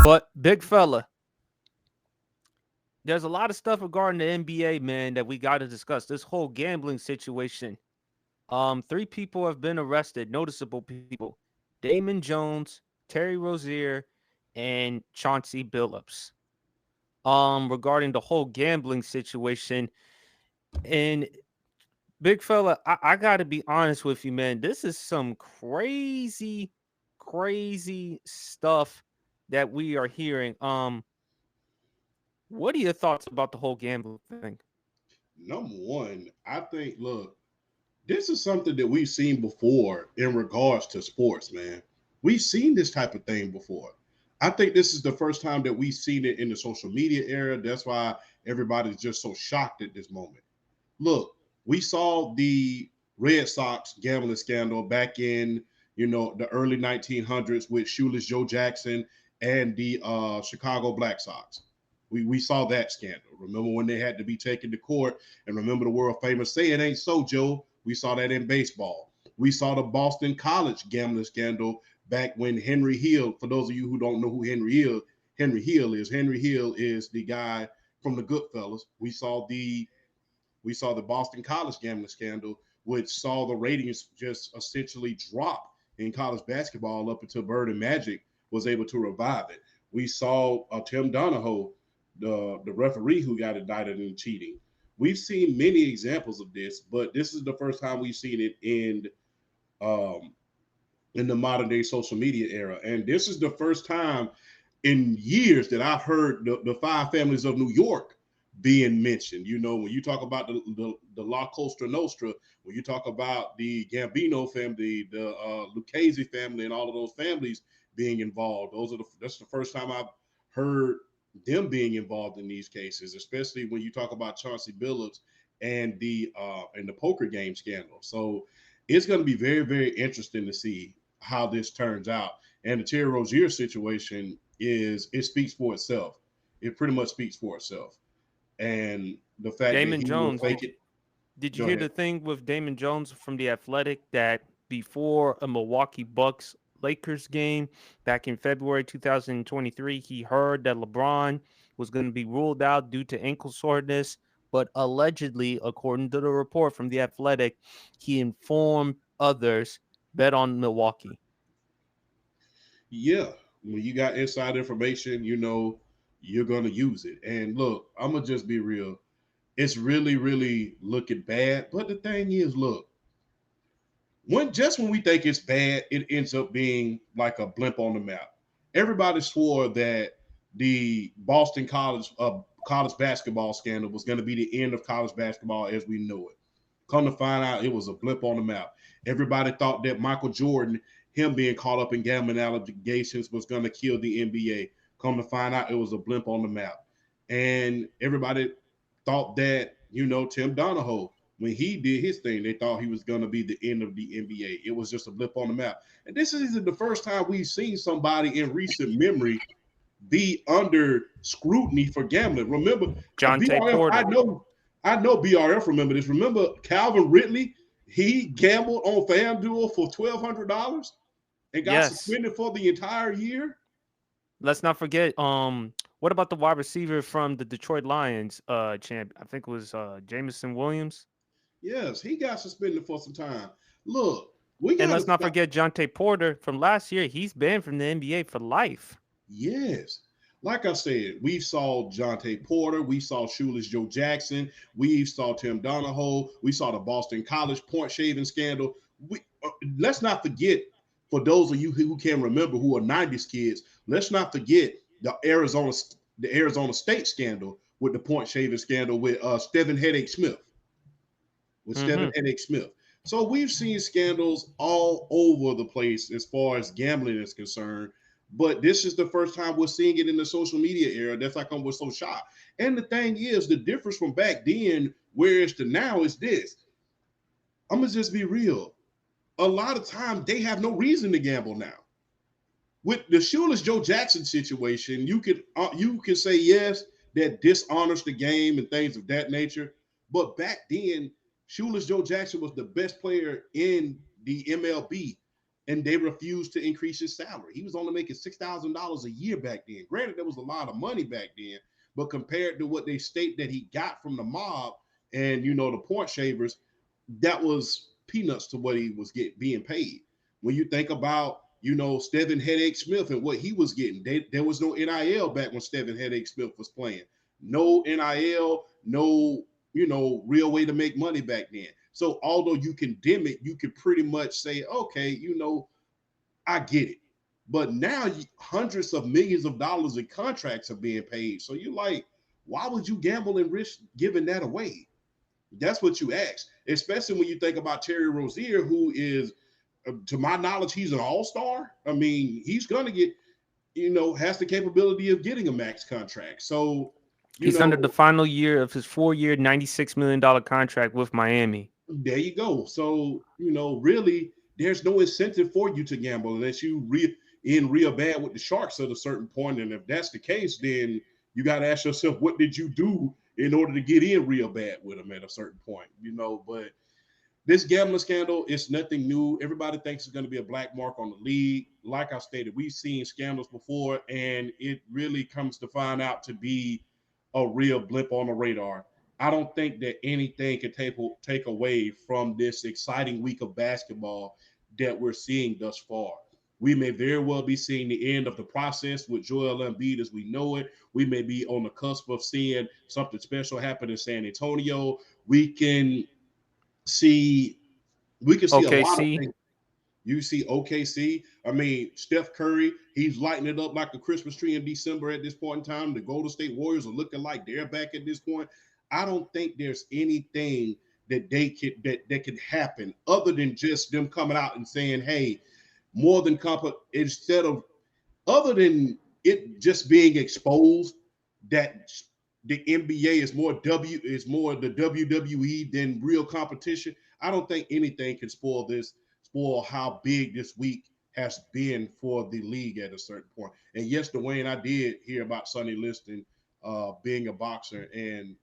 But big fella, there's a lot of stuff regarding the NBA, man, that we got to discuss. This whole gambling situation. Three people have been arrested, noticeable people: Damon Jones, Terry Rozier, and Chauncey Billups. Regarding the whole gambling situation. And big fella, I gotta be honest with you, man. This is some crazy, crazy stuff that we are hearing. What are your thoughts about the whole gambling thing? Number one, I think, look, this is something that we've seen before in regards to sports, man. We've seen this type of thing before. I think this is the first time that we've seen it in the social media era. That's why everybody's just so shocked at this moment. Look, we saw the Red Sox gambling scandal back in, the early 1900s with Shoeless Joe Jackson and the Chicago Black Sox. We saw that scandal. Remember when they had to be taken to court, and remember the world famous "Say it ain't so, Joe." We saw that in baseball. We saw the Boston College gambling scandal back when Henry Hill. For those of you who don't know who Henry Hill is the guy from the Goodfellas. We saw the Boston College gambling scandal, which saw the ratings just essentially drop in college basketball up until Bird and Magic was able to revive it. We saw Tim Donahoe, the referee who got indicted in cheating. We've seen many examples of this, but this is the first time we've seen it um, in the modern day social media era. And this is the first time in years that I've heard the five families of New York being mentioned. When you talk about the La Costa Nostra, when you talk about the Gambino family, the Lucchese family, and all of those families being involved, that's the first time I've heard them being involved in these cases, especially when you talk about Chauncey Billups and the poker game scandal. So it's going to be very, very interesting to see how this turns out. And the Terry Rozier situation it speaks for itself. It pretty much speaks for itself. And the fact that Damon he will Jones, fake it. did you Go hear ahead. the thing with Damon Jones from the Athletic that before a Milwaukee Bucks Lakers game back in February 2023, he heard that LeBron was going to be ruled out due to ankle soreness, but allegedly, according to the report from the Athletic, he informed others bet on Milwaukee. Yeah, when you got inside information, you're gonna use it. And look, I'm gonna just be real. It's really, really looking bad. But the thing is, look, when we think it's bad, it ends up being like a blimp on the map. Everybody swore that the Boston college basketball scandal was going to be the end of college basketball as we know it. Come to find out, it was a blip on the map. Everybody thought that Michael Jordan, him being caught up in gambling allegations, was going to kill the NBA. Come to find out, it was a blimp on the map. And everybody thought that, Tim Donahoe, when he did his thing, they thought he was going to be the end of the NBA. It was just a blip on the map. And this isn't the first time we've seen somebody in recent memory be under scrutiny for gambling. Remember, Jonte BRF, I Porter. know, I know BRF remember this. Remember Calvin Ridley? He gambled on FanDuel for $1,200 and got Yes. suspended for the entire year. Let's not forget. What about the wide receiver from the Detroit Lions? Champ, I think it was Jameson Williams. Yes, he got suspended for some time. Look, we And got to let's not stop. forget Jonte Porter from last year. He's banned from the NBA for life. Yes. Like I said, we saw Jonte Porter, we saw Shoeless Joe Jackson, we saw Tim Donahoe, we saw the Boston College point shaving scandal. Let's not forget, for those of you who can remember, who are '90s kids, let's not forget the Arizona State scandal with the point shaving scandal with Stephen Headache Smith. With Hmm. Stephen Headache Smith. So we've seen scandals all over the place as far as gambling is concerned. But this is the first time we're seeing it in the social media era. That's like we're so shocked. And the thing is, the difference from back then, whereas to now, is this. I'm gonna just be real. A lot of times they have no reason to gamble now. With the Shoeless Joe Jackson situation, you can say yes, that dishonors the game and things of that nature. But back then, Shoeless Joe Jackson was the best player in the MLB. and they refused to increase his salary. He was only making $6,000 a year back then. Granted, there was a lot of money back then, but compared to what they state that he got from the mob and the point shavers, that was peanuts to what he was being paid. When you think about Stephen Headache Smith and what he was getting, there was no NIL back when Stephen Headache Smith was playing. No NIL, no real way to make money back then. So although you condemn it, you could pretty much say, okay, I get it. But now hundreds of millions of dollars in contracts are being paid. So you're like, why would you gamble and risk giving that away? That's what you ask, especially when you think about Terry Rozier, who is, to my knowledge, he's an all-star. I mean, he's going to get, has the capability of getting a max contract. So, he's under the final year of his 4-year, $96 million contract with Miami. There you go. So, really, there's no incentive for you to gamble unless you in real bad with the Sharks at a certain point. And if that's the case, then you got to ask yourself, what did you do in order to get in real bad with them at a certain point? But this gambling scandal is nothing new. Everybody thinks it's going to be a black mark on the league. Like I stated, we've seen scandals before, and it really comes to find out to be a real blip on the radar. I don't think that anything can take away from this exciting week of basketball that we're seeing thus far. We may very well be seeing the end of the process with Joel Embiid as we know it. We may be on the cusp of seeing something special happen in San Antonio. We can see OKC. A lot of things. You see OKC. I mean, Steph Curry, he's lighting it up like a Christmas tree in December at this point in time. The Golden State Warriors are looking like they're back at this point. I don't think there's anything that that could happen other than just them coming out and saying, hey, more than instead of other than it just being exposed that the NBA is more the WWE than real competition. I don't think anything can spoil how big this week has been for the league at a certain point. And yes, Dwayne, I did hear about Sonny Liston being a boxer and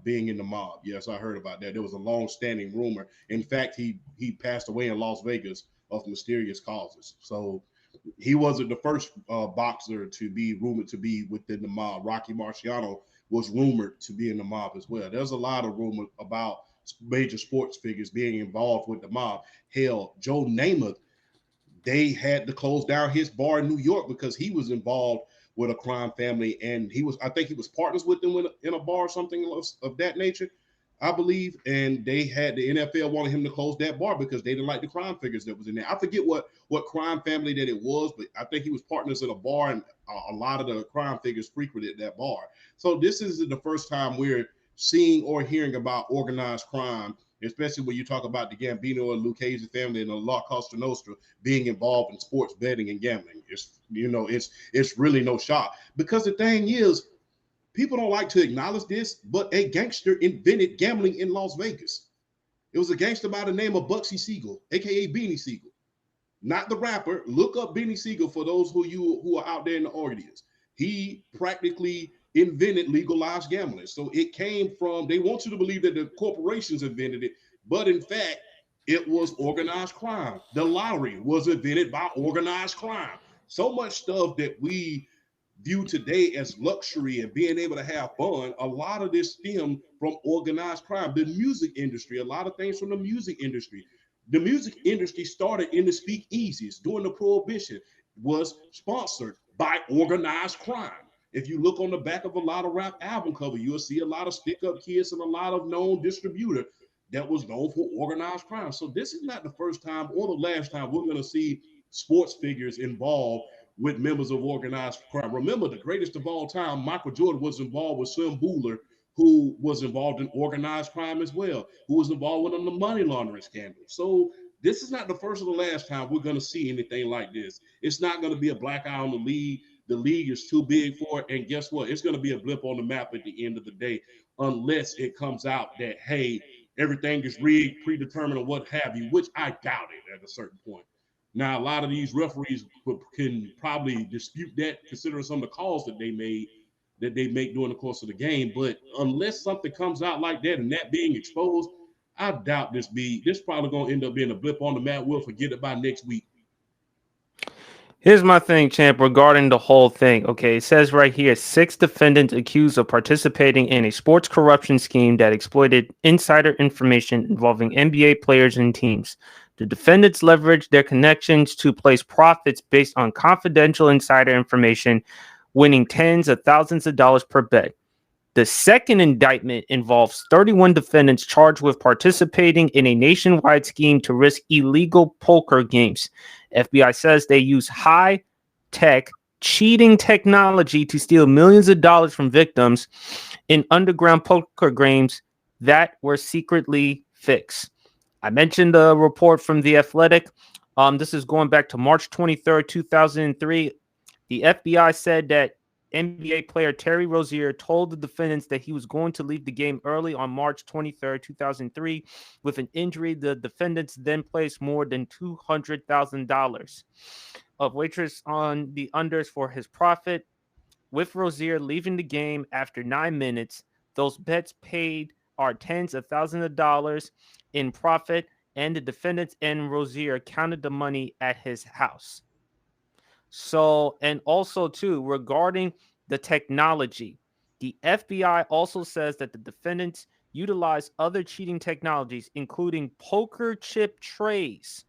being in the mob. Yes, I heard about that. There was a long-standing rumor. In fact, he passed away in Las Vegas of mysterious causes. So he wasn't the first boxer to be rumored to be within the mob. Rocky Marciano was rumored to be in the mob as well. There's a lot of rumors about major sports figures being involved with the mob. Hell, Joe Namath, they had to close down his bar in New York because he was involved with a crime family, and I think he was partners with them in a bar or something of that nature, I believe. And the NFL wanted him to close that bar because they didn't like the crime figures that was in there. I forget what crime family that it was, but I think he was partners at a bar, and a lot of the crime figures frequented that bar. So this isn't the first time we're seeing or hearing about organized crime, especially when you talk about the Gambino and Lucchese family and the La Costa Nostra being involved in sports betting and gambling. It's really no shock, because the thing is, people don't like to acknowledge this, but a gangster invented gambling in Las Vegas. It was a gangster by the name of Bugsy Siegel, aka Beanie Siegel, not the rapper. Look up Beanie Siegel for those who are out there in the audience. He practically invented legalized gambling. So it came from, they want you to believe that the corporations invented it, but in fact, it was organized crime. The lottery was invented by organized crime. So much stuff that we view today as luxury and being able to have fun, a lot of this stemmed from organized crime. The music industry, a lot of things from the music industry. The music industry started in the speakeasies during the Prohibition, was sponsored by organized crime. If you look on the back of a lot of rap album cover, you'll see a lot of stick-up kids and a lot of known distributor that was known for organized crime. So this is not the first time or the last time we're going to see sports figures involved with members of organized crime. Remember, the greatest of all time, Michael Jordan, was involved with Slim Buller, who was involved in organized crime as well, who was involved with the money laundering scandal. So this is not the first or the last time we're going to see anything like this. It's not going to be a black eye on the league. The league is too big for it. And guess what? It's going to be a blip on the map at the end of the day, unless it comes out that, hey, everything is rigged, predetermined, or what have you, which I doubt it at a certain point. Now, a lot of these referees can probably dispute that, considering some of the calls that they make during the course of the game. But unless something comes out like that and that being exposed, I doubt this probably gonna end up being a blip on the map. We'll forget it by next week. Here's my thing, champ, regarding the whole thing. Okay, it says right here 6 defendants accused of participating in a sports corruption scheme that exploited insider information involving NBA players and teams. The defendants leveraged their connections to place profits based on confidential insider information, winning tens of thousands of dollars per bet. The second indictment involves 31 defendants charged with participating in a nationwide scheme to risk illegal poker games. FBI says they use high-tech cheating technology to steal millions of dollars from victims in underground poker games that were secretly fixed. I mentioned the report from The Athletic. This is going back to March 23rd, 2003. The FBI said that NBA player Terry Rozier told the defendants that he was going to leave the game early on March 23rd, 2003. With an injury, the defendants then placed more than $200,000 of wagers on the unders for his profit. With Rozier leaving the game after 9 minutes, those bets paid are tens of thousands of dollars in profit, and the defendants and Rozier counted the money at his house. So, and also too, regarding the technology, the FBI also says that the defendants utilized other cheating technologies, including poker chip trays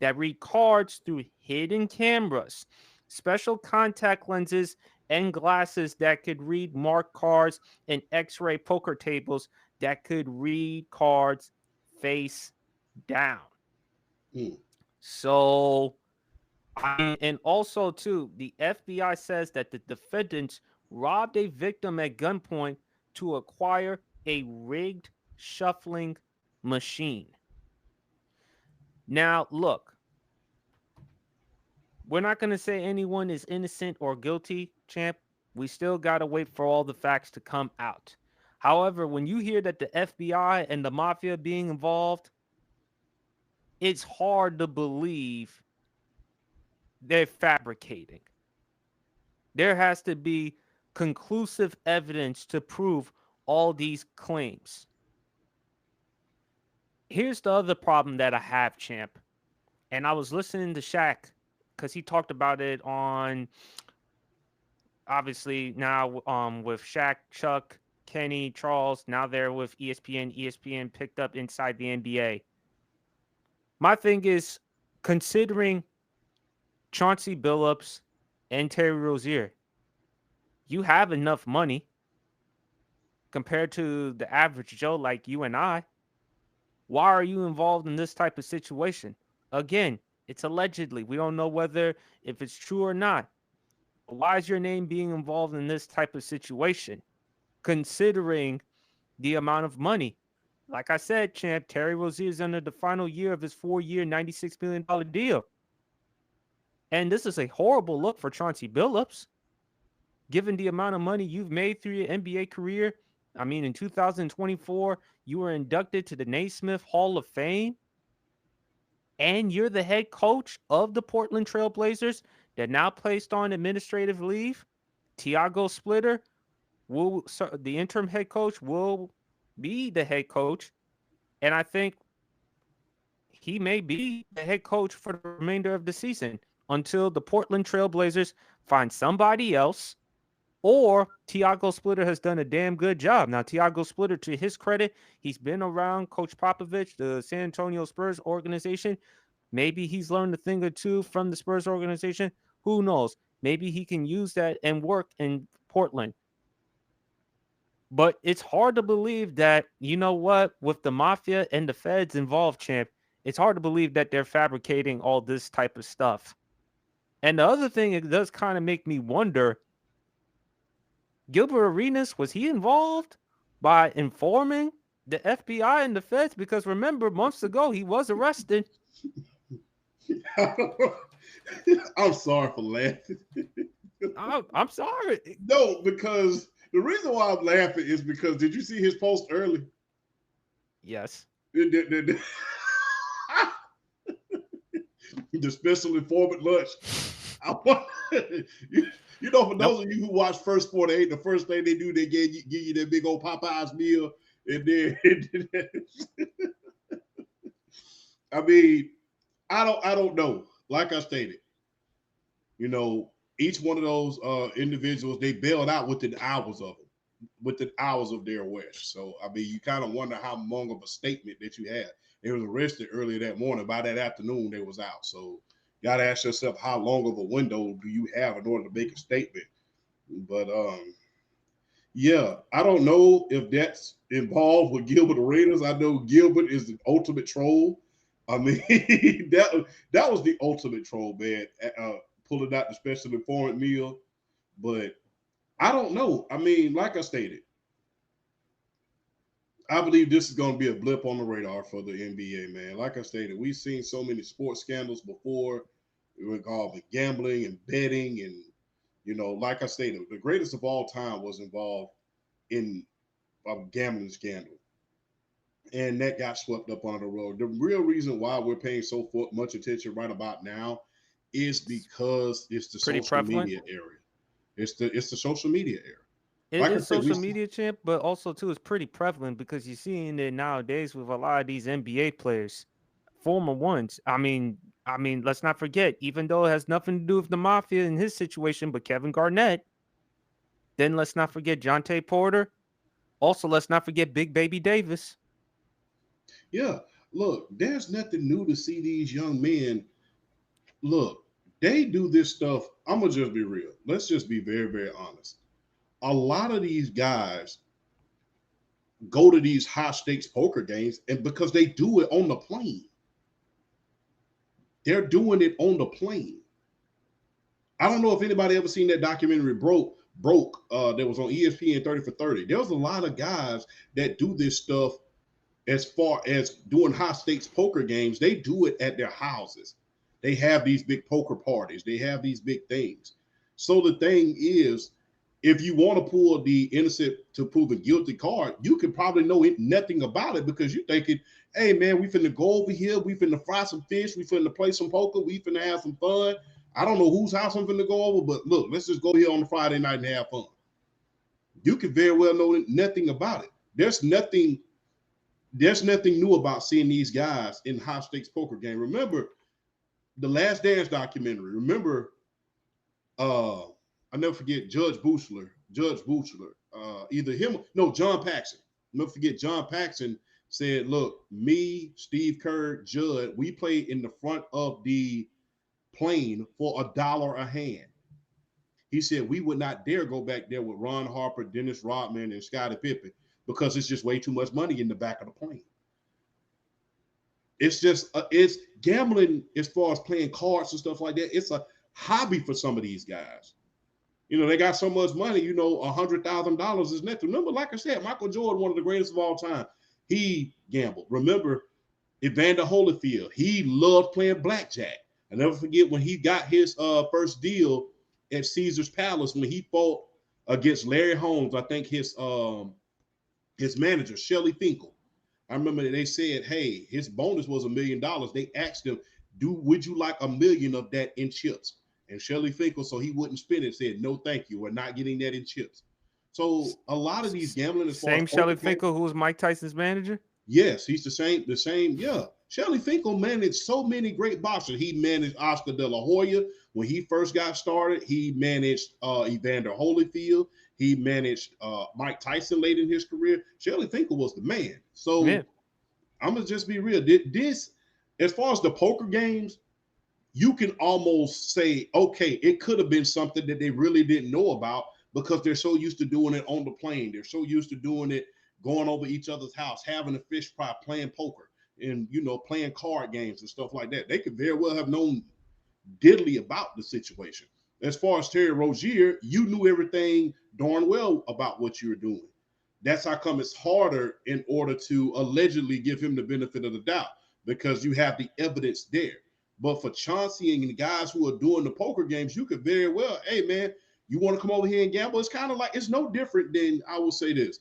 that read cards through hidden cameras, special contact lenses, and glasses that could read marked cards, and X-ray poker tables that could read cards face down. So, and also, too, the FBI says that the defendants robbed a victim at gunpoint to acquire a rigged shuffling machine. Now, look, we're not going to say anyone is innocent or guilty, champ. We still got to wait for all the facts to come out. However, when you hear that the FBI and the mafia being involved, it's hard to believe they're fabricating. There has to be conclusive evidence to prove all these claims. Here's the other problem that I have, champ. And I was listening to Shaq because he talked about it on, obviously, now with Shaq, Chuck, Kenny, Charles. Now they're with ESPN. ESPN picked up Inside the NBA. My thing is, considering Chauncey Billups and Terry Rozier, you have enough money compared to the average Joe like you and I. Why are you involved in this type of situation? Again, it's allegedly. We don't know if it's true or not. Why is your name being involved in this type of situation, considering the amount of money? Like I said, champ, Terry Rozier is under the final year of his 4-year, $96 million deal. And this is a horrible look for Chauncey Billups, given the amount of money you've made through your NBA career. I mean, in 2024, you were inducted to the Naismith Hall of Fame, and you're the head coach of the Portland Trail Blazers that now placed on administrative leave. Tiago Splitter, the interim head coach, will be the head coach, and I think he may be the head coach for the remainder of the season until the Portland Trail Blazers find somebody else, or Tiago Splitter has done a damn good job. Now, Tiago Splitter, to his credit, he's been around Coach Popovich, the San Antonio Spurs organization. Maybe he's learned a thing or two from the Spurs organization. Who knows? Maybe he can use that and work in Portland. But it's hard to believe that, you know what, with the mafia and the feds involved, champ, it's hard to believe that they're fabricating all this type of stuff. And the other thing, it does kind of make me wonder, Gilbert Arenas, was he involved by informing the FBI and the feds? Because remember, months ago, he was arrested. I'm sorry for laughing. I'm sorry. No, because the reason why I'm laughing is because, did you see his post early? Yes. The special informant lunch. You know, for those of you who watch First 48, the first thing they do, they give you that big old Popeyes meal, and then I mean, I don't know. Like I stated, you know, each one of those individuals, they bailed out within hours of them, within hours of their arrest. So I mean, you kind of wonder how long of a statement that you had. They was arrested earlier that morning. By that afternoon, they was out. So you got to ask yourself, how long of a window do you have in order to make a statement? But yeah, I don't know if that's involved with Gilbert Arenas. I know Gilbert is the ultimate troll. I mean, that was the ultimate troll, man. Pulling out the special informant meal, but I don't know. I mean, like I stated, I believe this is going to be a blip on the radar for the NBA, man. Like I stated, we've seen so many sports scandals before involving gambling and betting, and like I stated, the greatest of all time was involved in a gambling scandal, and that got swept up under the rug. The real reason why we're paying so much attention right about now is because it's the Pretty social prevalent. media area. It's the social media era. It Like I is said, we social media, champ, but also too it's pretty prevalent because you're seeing it nowadays with a lot of these NBA players, former ones. I mean, let's not forget, even though it has nothing to do with the mafia in his situation, but Kevin Garnett. Then let's not forget Jonte Porter. Also, let's not forget Big Baby Davis. yeah. Look, there's nothing new to see these young men. Look, they do this stuff. I'm gonna just be real. Let's just be very, very honest. A lot of these guys go to these high stakes poker games, and because they do it on the plane, they're doing it on the plane. I don't know if anybody ever seen that documentary broke that was on ESPN 30 for 30. There's a lot of guys that do this stuff as far as doing high stakes poker games. They do it at their houses. They have these big poker parties. They have these big things. So the thing is, if you want to pull the innocent to proven guilty card, you can probably know nothing about it because you're thinking, hey man, we finna go over here, we finna fry some fish, we finna play some poker, we finna have some fun. I don't know whose house I'm finna go over, but look, let's just go here on the Friday night and have fun. You could very well know nothing about it. There's nothing new about seeing these guys in high stakes poker game. Remember the Last Dance documentary. Remember, I never forget Judge Buchler. Either him, no, John Paxson. Never forget John Paxson said, "Look, me, Steve Kerr, Judd, we played in the front of the plane for $1 a hand." He said we would not dare go back there with Ron Harper, Dennis Rodman, and Scottie Pippen because it's just way too much money in the back of the plane. It's gambling as far as playing cards and stuff like that. It's a hobby for some of these guys. They got so much money. $100,000 is nothing. Remember, like I said, Michael Jordan, one of the greatest of all time, he gambled. Remember, Evander Holyfield, he loved playing blackjack. I never forget when he got his first deal at Caesar's Palace when he fought against Larry Holmes. I think his manager, Shelly Finkel. I remember they said, hey, his bonus was $1 million. They asked him, would you like $1 million of that in chips? And Shelly Finkel, so he wouldn't spend it, said, no, thank you. We're not getting that in chips. So a lot of these gambling, as far Same as Shelly Finkel, who was Mike Tyson's manager. yes, he's the same. Yeah. Shelly Finkel managed so many great boxers. He managed Oscar De La Hoya when he first got started. He managed Evander Holyfield. He managed Mike Tyson late in his career. Shelly Finkel was the man. So Yeah. I'm gonna just be real. This, as far as the poker games, you can almost say, okay, it could have been something that they really didn't know about because they're so used to doing it on the plane. They're so used to doing it going over each other's house, having a fish fry, playing poker, and playing card games and stuff like that. They could very well have known diddly about the situation. As far as Terry Rozier, you knew everything darn well about what you were doing. That's how come it's harder in order to allegedly give him the benefit of the doubt because you have the evidence there. But for Chauncey and the guys who are doing the poker games, you could very well, hey man, you want to come over here and gamble? It's kind of like, it's no different than, I will say this,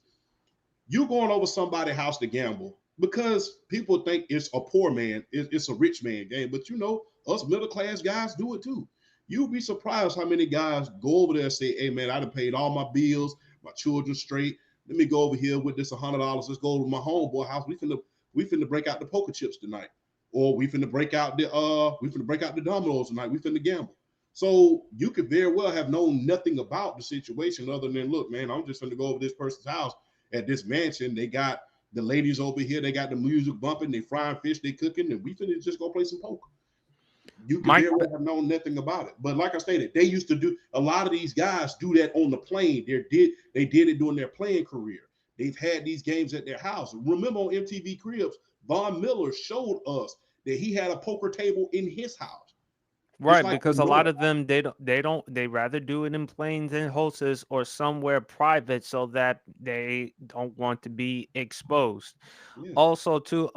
you going over somebody's house to gamble because people think it's a poor man, it's a rich man game. But us middle class guys do it too. You'll be surprised how many guys go over there and say, hey man, I done paid all my bills, my children straight. Let me go over here with this $100. Let's go to my homeboy house. We finna break out the poker chips tonight. or we finna break out the dominoes tonight. We finna gamble. So you could very well have known nothing about the situation other than, look, man, I'm just finna go over this person's house at this mansion. They got the ladies over here. They got the music bumping. They frying fish. They cooking, and we finna just go play some poker. You could Mike, very well have known nothing about it. But like I stated, they used to do a lot of these guys do that on the plane. They did it during their playing career. They've had these games at their house. Remember on MTV Cribs, Von Miller showed us that he had a poker table in his house. It's right, like the because a lot norm. of them they rather do it in planes and hostels or somewhere private so that they don't want to be exposed. Yeah. Also, to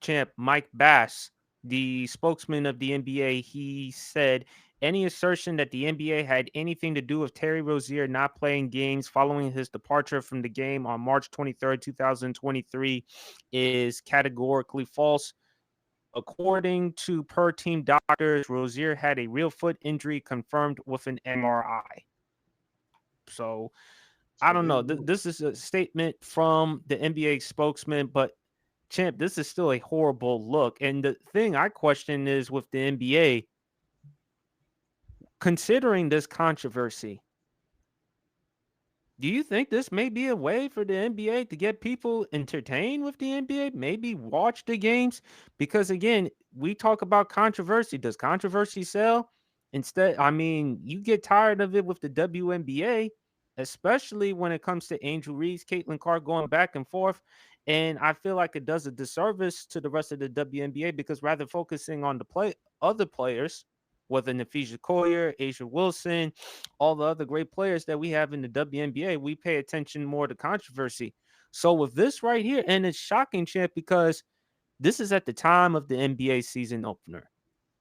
champ Mike Bass, the spokesman of the NBA, he said any assertion that the NBA had anything to do with Terry Rozier not playing games following his departure from the game on March 23rd, 2023 is categorically false. According to per team doctors, Rozier had a real foot injury confirmed with an MRI. So I So don't there know. you go. This is a statement from the NBA spokesman, but champ, this is still a horrible look. And the thing I question is with the NBA, considering this controversy, do you think this may be a way for the NBA to get people entertained with the NBA? Maybe watch the games? Because again, we talk about controversy. Does controversy sell? Instead, I mean, you get tired of it with the WNBA, especially when it comes to Angel Reese, Caitlin Clark going back and forth. And I feel like it does a disservice to the rest of the WNBA because rather focusing on the other players, whether Nafisa Collier, Asia Wilson, all the other great players that we have in the WNBA, we pay attention more to controversy. So with this right here, and it's shocking, champ, because this is at the time of the NBA season opener.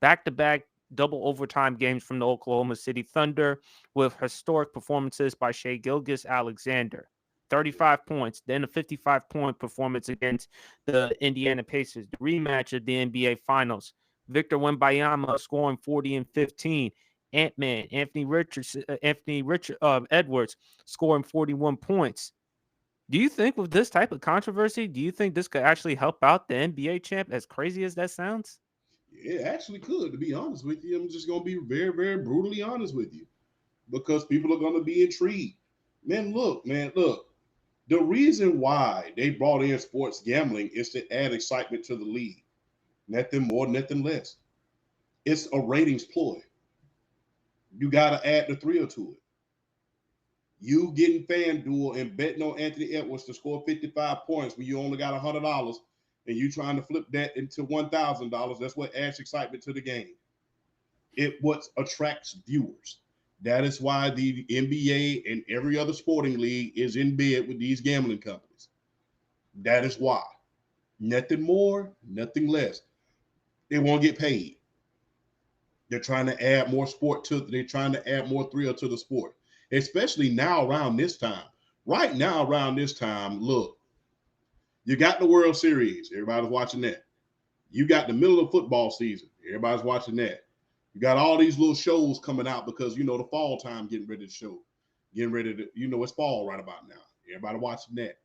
Back-to-back double overtime games from the Oklahoma City Thunder with historic performances by Shai Gilgeous-Alexander. 35 points, then a 55-point performance against the Indiana Pacers, the rematch of the NBA Finals. Victor Wembanyama scoring 40 and 15. Ant-Man, Edwards scoring 41 points. Do you think with this type of controversy, do you think this could actually help out the NBA champ, as crazy as that sounds? It actually could, to be honest with you. I'm just gonna be very, very brutally honest with you. Because people are gonna be intrigued. Man, look. The reason why they brought in sports gambling is to add excitement to the league. Nothing more, nothing less. It's a ratings ploy. You got to add the thrill to it. You getting FanDuel and betting on Anthony Edwards to score 55 points when you only got $100 and you trying to flip that into $1,000, that's what adds excitement to the game. It what attracts viewers. That is why the NBA and every other sporting league is in bed with these gambling companies. That is why. Nothing more, nothing less. They won't get paid. They're trying to add more sport to. They're trying to add more thrill to the sport, especially now around this time. Right now around this time, look, you got the World Series. Everybody's watching that. You got the middle of football season. Everybody's watching that. You got all these little shows coming out because the fall time getting ready to show, getting ready to it's fall right about now. Everybody watching that.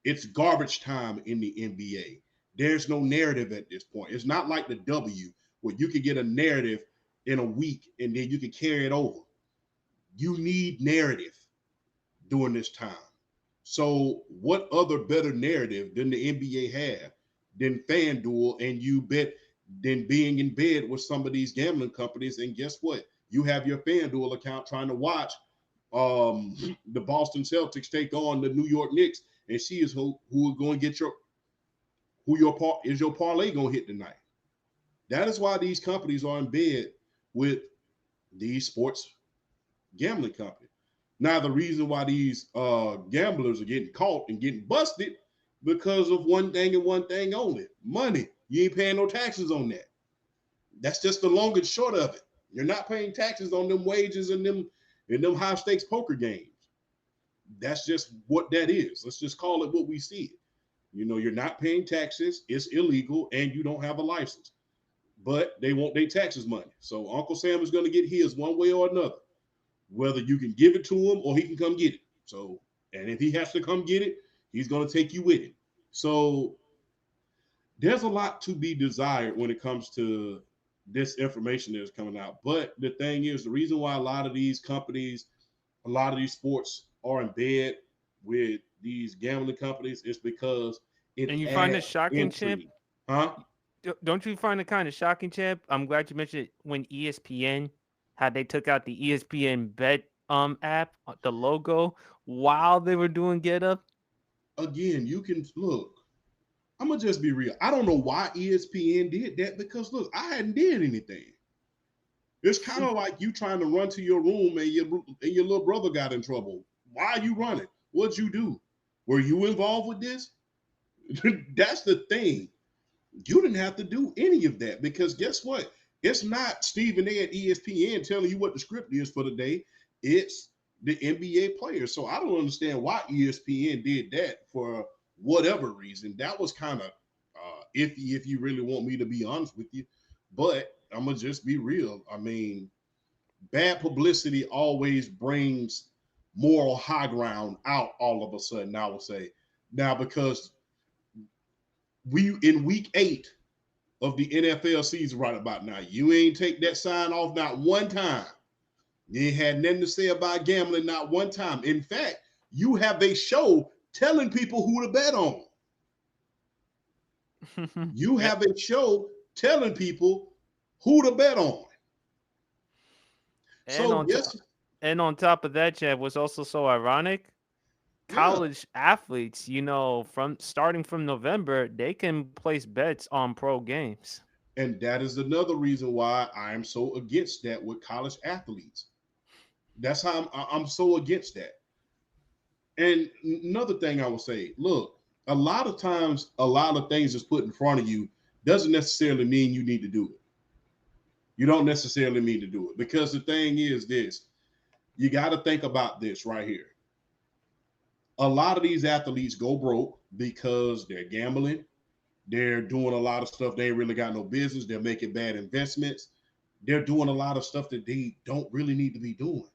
It's garbage time in the NBA. There's no narrative at this point. It's not like the W where you can get a narrative in a week and then you can carry it over. You need narrative during this time. So, what other better narrative than the NBA have than FanDuel and you bet than being in bed with some of these gambling companies? And guess what? You have your FanDuel account trying to watch the Boston Celtics take on the New York Knicks, and she is who are going to get your parlay going to hit tonight. That is why these companies are in bed with these sports gambling companies. Now, the reason why these gamblers are getting caught and getting busted because of one thing and one thing only: money. You ain't paying no taxes on that. That's just the long and short of it. You're not paying taxes on them wages and them high stakes poker games. That's just what that is. Let's just call it what we see it. You're not paying taxes. It's illegal, and you don't have a license. But they want their taxes money. So Uncle Sam is going to get his one way or another. Whether you can give it to him or he can come get it. So, and if he has to come get it, he's going to take you with him. So there's a lot to be desired when it comes to this information that's coming out. But the thing is, the reason why a lot of these companies, a lot of these sports are in bed with these gambling companies is because And it you find adds this shocking, Champ? intrigue. Huh? Don't you find it kind of shocking, Champ? I'm glad you mentioned when ESPN, how they took out the ESPN Bet app, the logo, while they were doing Get Up. Again, you can look. I'm gonna just be real. I don't know why ESPN did that because look, I hadn't did anything. It's kind of like you trying to run to your room and your little brother got in trouble. Why are you running? What'd you do? Were you involved with this? That's the thing. You didn't have to do any of that because guess what? It's not Stephen A at ESPN telling you what the script is for the day. It's the NBA players. So I don't understand why ESPN did that for whatever reason. That was kind of iffy if you really want me to be honest with you. But I'm going to just be real. I mean, bad publicity always brings moral high ground out all of a sudden, I would say. Now, because we in week 8 of the NFL season right about now, you ain't take that sign off not one time. You ain't had nothing to say about gambling not one time. In fact, you have a show telling people who to bet on. You have a show telling people who to bet on. And So on yes, and on top of that, Chad, was also so ironic. yeah, College athletes, from starting from November, they can place bets on pro games. and that is another reason why I am so against that with college athletes. That's how I'm so against that. And another thing I will say, look, a lot of times, a lot of things that's put in front of you doesn't necessarily mean you need to do it. You don't necessarily need to do it because the thing is this: you got to think about this right here. A lot of these athletes go broke because they're gambling. They're doing a lot of stuff they ain't really got no business. They're making bad investments. They're doing a lot of stuff that they don't really need to be doing.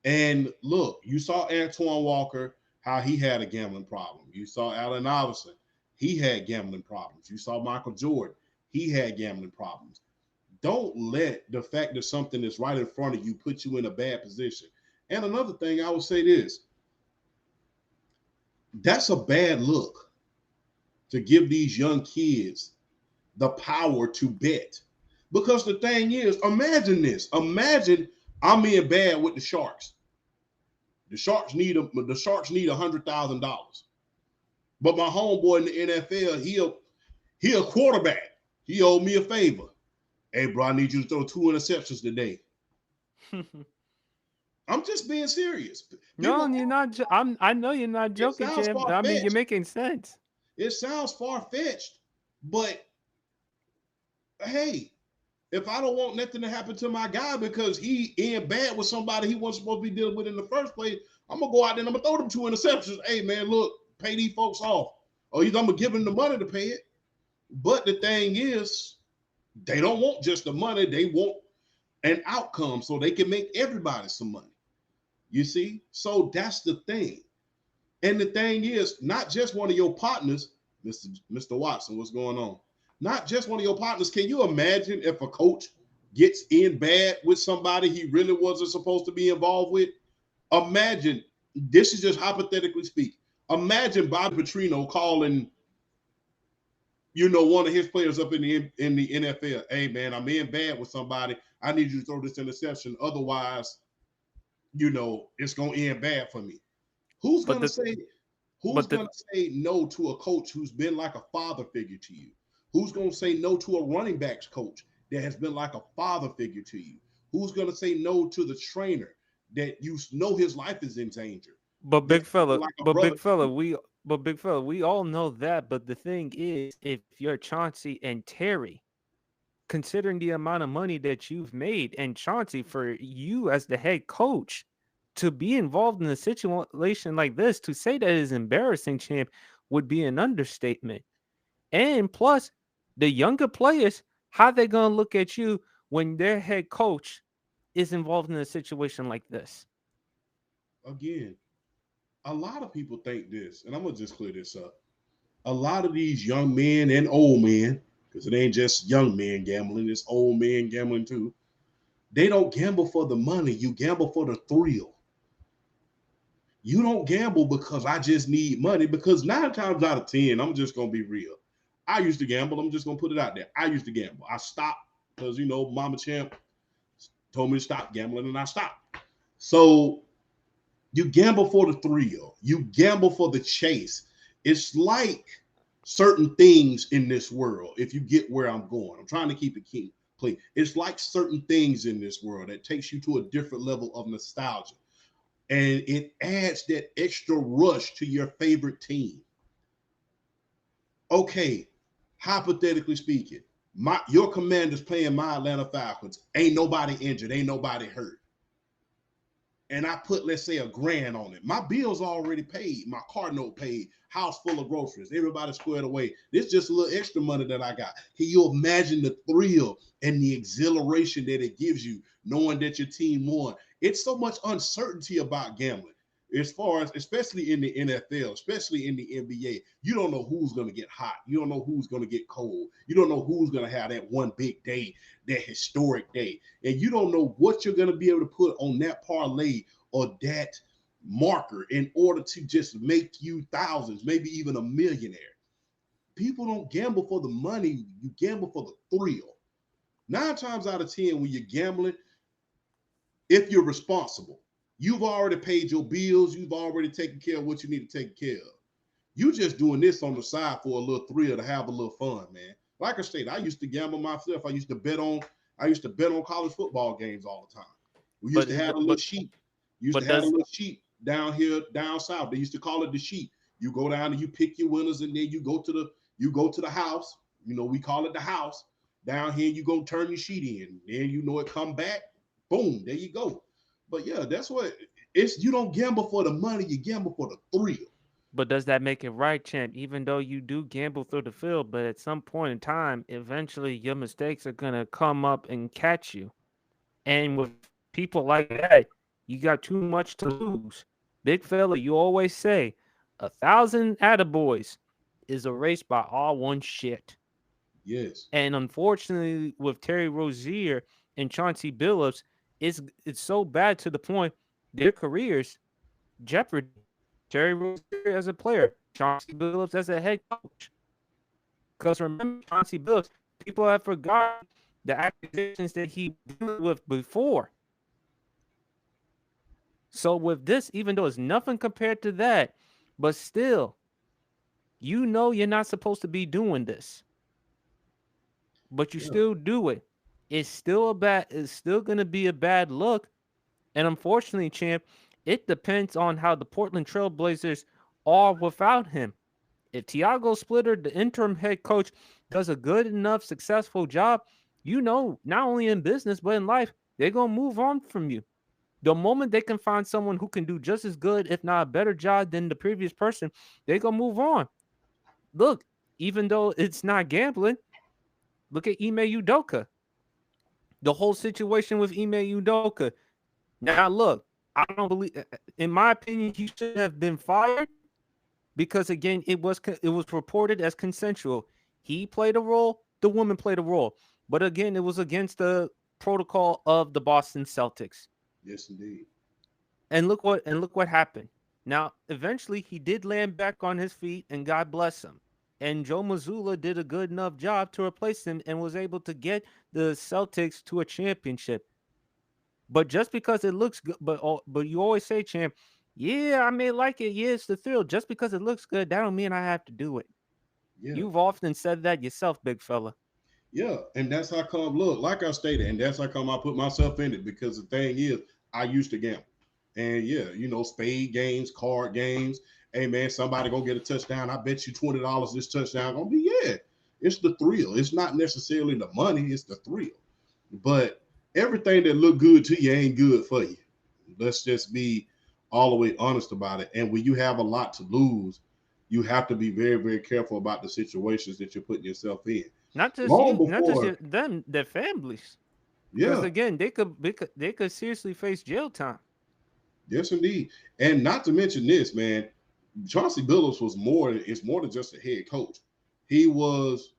And look, you saw Antoine Walker, how he had a gambling problem. You saw Allen Iverson, he had gambling problems. You saw Michael Jordan, he had gambling problems. Don't let the fact that something is right in front of you put you in a bad position. And another thing, I would say this: that's a bad look to give these young kids the power to bet. Because the thing is, imagine this. Imagine I'm in bad with the Sharks. The Sharks need $100,000. But my homeboy in the NFL, he a quarterback. He owed me a favor. Hey, bro, I need you to throw 2 interceptions today. I'm just being serious. No, People, you're not. I know you're not it joking, sounds champ. far I mean, you're fetched. making sense. It sounds far fetched, but hey, if I don't want nothing to happen to my guy because he in bad with somebody he wasn't supposed to be dealing with in the first place, I'm gonna go out there and I'm gonna throw them 2 interceptions. Hey man, look, pay these folks off. Or either I'm gonna give them the money to pay it. But the thing is, they don't want just the money, they want an outcome so they can make everybody some money. You see? So that's the thing. And the thing is, not just one of your partners, Mr. Watson, what's going on? Not just one of your partners. Can you imagine if a coach gets in bad with somebody he really wasn't supposed to be involved with? Imagine, this is just hypothetically speaking. Imagine Bobby Petrino calling, one of his players up in the NFL. Hey man, I'm in bad with somebody. I need you to throw this interception. Otherwise, it's gonna end bad for me. Who's But gonna the say Who's but the going to say no to a coach who's been like a father figure to you? Who's going to say no to a running backs coach that has been like a father figure to you? Who's going to say no to the trainer that you know his life is in danger? but That's big fella, like a but brother big to fella, you. we all know that. But the thing is, if you're Chauncey and Terry, considering the amount of money that you've made, and Chauncey, for you as the head coach to be involved in a situation like this, to say that is embarrassing, champ, would be an understatement. And plus, the younger players, how they gonna look at you when their head coach is involved in a situation like this? Again, a lot of people think this, and I'm going to just clear this up. a lot of these young men and old men, because it ain't just young men gambling, it's old men gambling too. They don't gamble for the money. You gamble for the thrill. You don't gamble because I just need money. Because 9 times out of 10, I'm just gonna be real. I used to gamble. I'm just gonna put it out there. I used to gamble. I stopped because Mama Champ told me to stop gambling, and I stopped. So you gamble for the thrill. You gamble for the chase. It's like certain things in this world. If you get where I'm going, I'm trying to keep it clean. It's like certain things in this world that takes you to a different level of nostalgia, and it adds that extra rush to your favorite team. Okay, hypothetically speaking, your Commanders playing my Atlanta Falcons. Ain't nobody injured. Ain't nobody hurt. And I put, let's say, $1,000 on it. My bills already paid. My car note paid. House full of groceries. Everybody squared away. This is just a little extra money that I got. Can you imagine the thrill and the exhilaration that it gives you knowing that your team won? It's so much uncertainty about gambling. As far as, especially in the NFL, especially in the NBA, you don't know who's going to get hot. You don't know who's going to get cold. You don't know who's going to have that one big day, that historic day. And you don't know what you're going to be able to put on that parlay or that marker in order to just make you thousands, maybe even a millionaire. People don't gamble for the money. You gamble for the thrill. 9 times out of 10, when you're gambling, if you're responsible, you've already paid your bills. You've already taken care of what you need to take care of. You just doing this on the side for a little thrill, to have a little fun, man. Like I said, I used to gamble myself. I used to bet on college football games all the time. We used to have a little sheet. Used to have a little sheet down here, down south. They used to call it the sheet. You go down and you pick your winners, and then you go to the house. We call it the house. Down here, you go turn your sheet in. Then it come back. Boom, there you go. But yeah, that's what it's. You don't gamble for the money, you gamble for the thrill. But does that make it right, champ? Even though you do gamble through the field, but at some point in time, eventually your mistakes are gonna come up and catch you. And with people like that, you got too much to lose. Big fella, you always say 1,000 attaboys is erased by all one shit. Yes. And unfortunately, with Terry Rozier and Chauncey Billups, it's so bad to the point their careers jeopardy. Terry Rozier as a player, Chauncey Billups as a head coach. Because remember, Chauncey Billups, people have forgotten the accusations that he dealt with before. So with this, even though it's nothing compared to that, but still, you're not supposed to be doing this. But you still do it. It's still going to be a bad look. And unfortunately, champ, it depends on how the Portland Trailblazers are without him. If Tiago Splitter, the interim head coach, does a good enough, successful job, not only in business, but in life, they're going to move on from you. The moment they can find someone who can do just as good, if not a better job than the previous person, they're going to move on. Look, even though it's not gambling, look at Ime Udoka. The whole situation with Ime Udoka. Now, look, I don't believe, in my opinion, he should have been fired because, again, it was reported as consensual. He played a role, the woman played a role. But again, it was against the protocol of the Boston Celtics. Yes, indeed. And look what happened. Now, eventually, he did land back on his feet, and God bless him. And Joe Mazzulla did a good enough job to replace him and was able to get the Celtics to a championship. But just because it looks good, but you always say, champ, yeah, I may like it. Yeah, it's the thrill. Just because it looks good, that don't mean I have to do it. Yeah. You've often said that yourself, big fella. Yeah, and that's how come, look, like I stated, and that's how come I put myself in it, because the thing is, I used to gamble. And yeah, spade games, card games. Hey, man, somebody gonna get a touchdown. I bet you $20 this touchdown gonna be, yeah. It's the thrill. It's not necessarily the money, it's the thrill. But everything that look good to you ain't good for you. Let's just be all the way honest about it. And when you have a lot to lose, you have to be very, very careful about the situations that you're putting yourself in. Not just them, their families. Yeah. Because again, they could seriously face jail time. Yes, indeed. And not to mention this, man, Chauncey Billups was more. It's more than just a head coach. He was,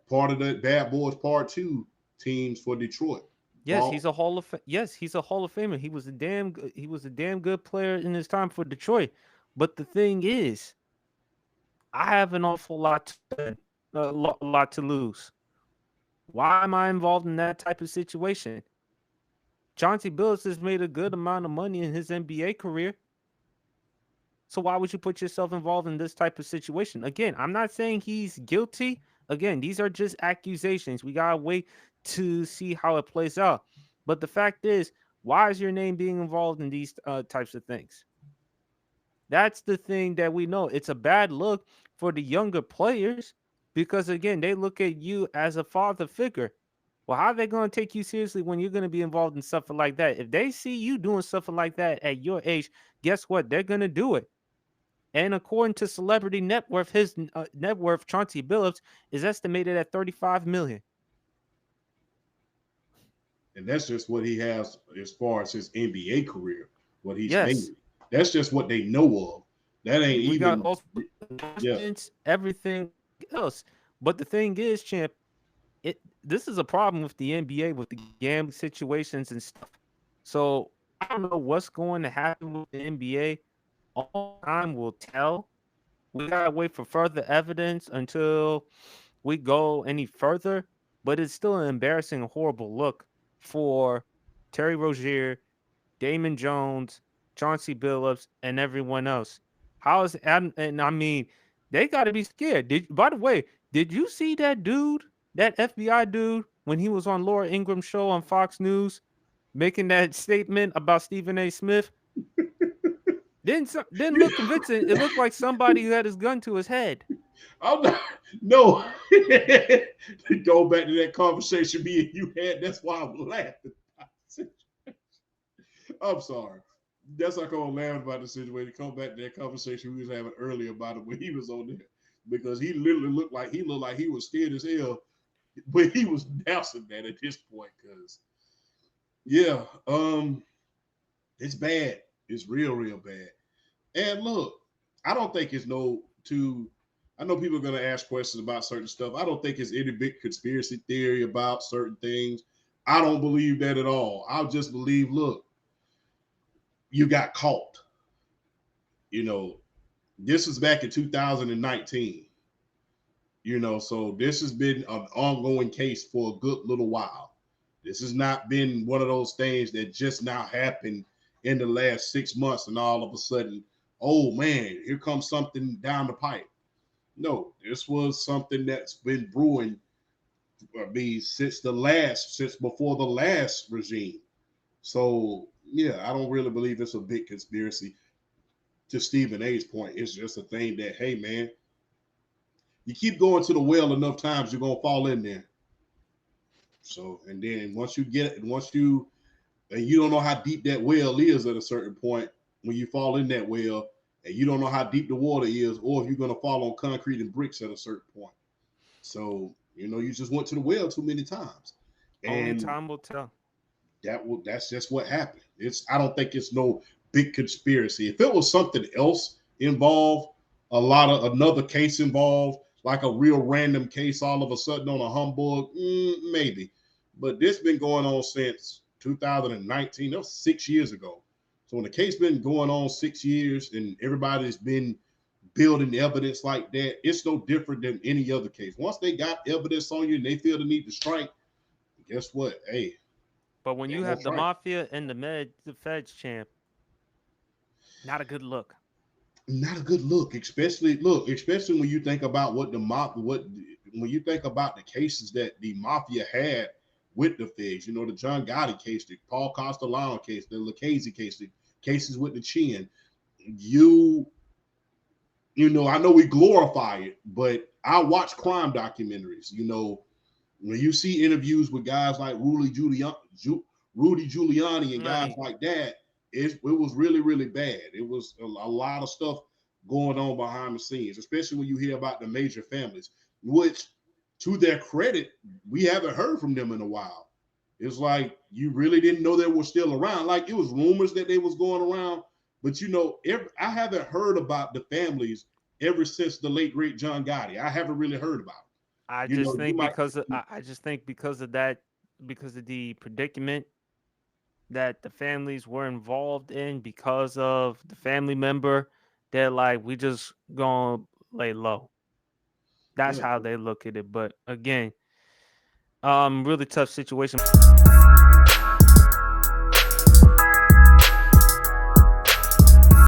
part of the Bad Boys Part 2 teams for Detroit. Yes, Ball, he's a Hall of Famer. He was a damn good player in his time for Detroit. But the thing is, I have an awful lot to spend, a lot to lose. Why am I involved in that type of situation? Chauncey Billups has made a good amount of money in his NBA career. So why would you put yourself involved in this type of situation? Again, I'm not saying he's guilty. Again, these are just accusations. We gotta wait to see how it plays out. But the fact is, why is your name being involved in these types of things? That's the thing that we know. It's a bad look for the younger players because again, they look at you as a father figure. Well, how are they going to take you seriously when you're going to be involved in something like that? If they see you doing something like that at your age, guess what? They're going to do it. And according to Celebrity Net Worth, his net worth, Chauncey Billups, is estimated at 35 million. and that's just what he has as far as his NBA career, what he's Yes, made. That's just what they know of. That ain't we got even, also yeah. endorsements, everything else. But the thing is, champ, this is a problem with the NBA with the gambling situations and stuff. So I don't know what's going to happen with the NBA. All time will tell. We gotta wait for further evidence until we go any further. But it's still an embarrassing, horrible look for Terry Rozier, Damon Jones, Chauncey Billups, and everyone else. How is and I mean, they got to be scared. By the way, did you see that dude, that FBI dude, when he was on Laura Ingram's show on Fox News, making that statement about Stephen A. Smith? Didn't look convincing. It looked like somebody who had his gun to his head. I'm not, no. Go back to that conversation me and you had. That's why I'm laughing. I'm sorry. That's like I'm laughing about the situation. Come back to that conversation we was having earlier about it when he was on there. Because he literally looked like he was scared as hell when he was announcing that at this point. Because yeah, it's bad. It's real, real bad. And look, I don't think it's I know people are going to ask questions about certain stuff. I don't think it's any big conspiracy theory about certain things. I don't believe that at all. I just believe, look, you got caught. This was back in 2019. So this has been an ongoing case for a good little while. This has not been one of those things that just now happened in the last 6 months and all of a sudden, oh man, here comes something down the pipe. No, this was something that's been brewing. Since before the last regime. So yeah, I don't really believe it's a big conspiracy. To Stephen A's point, it's just a thing that, hey man, you keep going to the well enough times, you're gonna fall in there. So, and then once you get it, and you don't know how deep that well is at a certain point when you fall in that well, and you don't know how deep the water is, or if you're gonna fall on concrete and bricks at a certain point. So, you just went to the well too many times. Only And time will tell. that's just what happened. I don't think it's no big conspiracy. If it was something else involved, a lot of another case involved, like a real random case all of a sudden on a humbug, maybe. But this been going on since 2019. That was 6 years ago. So when the case been going on 6 years and everybody's been building evidence like that, it's no different than any other case. Once they got evidence on you and they feel the need to strike, guess what? Hey, But when they're you gonna have the strike. mafia and the feds, champ, not a good look. Not a good especially when you think about when you think about the cases that the mafia had with the feds. The John Gotti case, the Paul Castellano case, the Lucchese case, the cases with the Chin. You I know we glorify it, but I watch crime documentaries. When you see interviews with guys like Rudy Giuliani and guys Nani. like that, it was really, really bad. It was a lot of stuff going on behind the scenes, especially when you hear about the major families, which, to their credit, we haven't heard from them in a while. It's like you really didn't know they were still around. Like, it was rumors that they was going around, But I haven't heard about the families ever since the late great John Gotti. I haven't really heard about it. I You just know, you think might. because of I just think because of that, because of the predicament that the families were involved in, because of the family member, they're like, we just gonna lay low. That's Yeah. how they look at it. But again, really tough situation.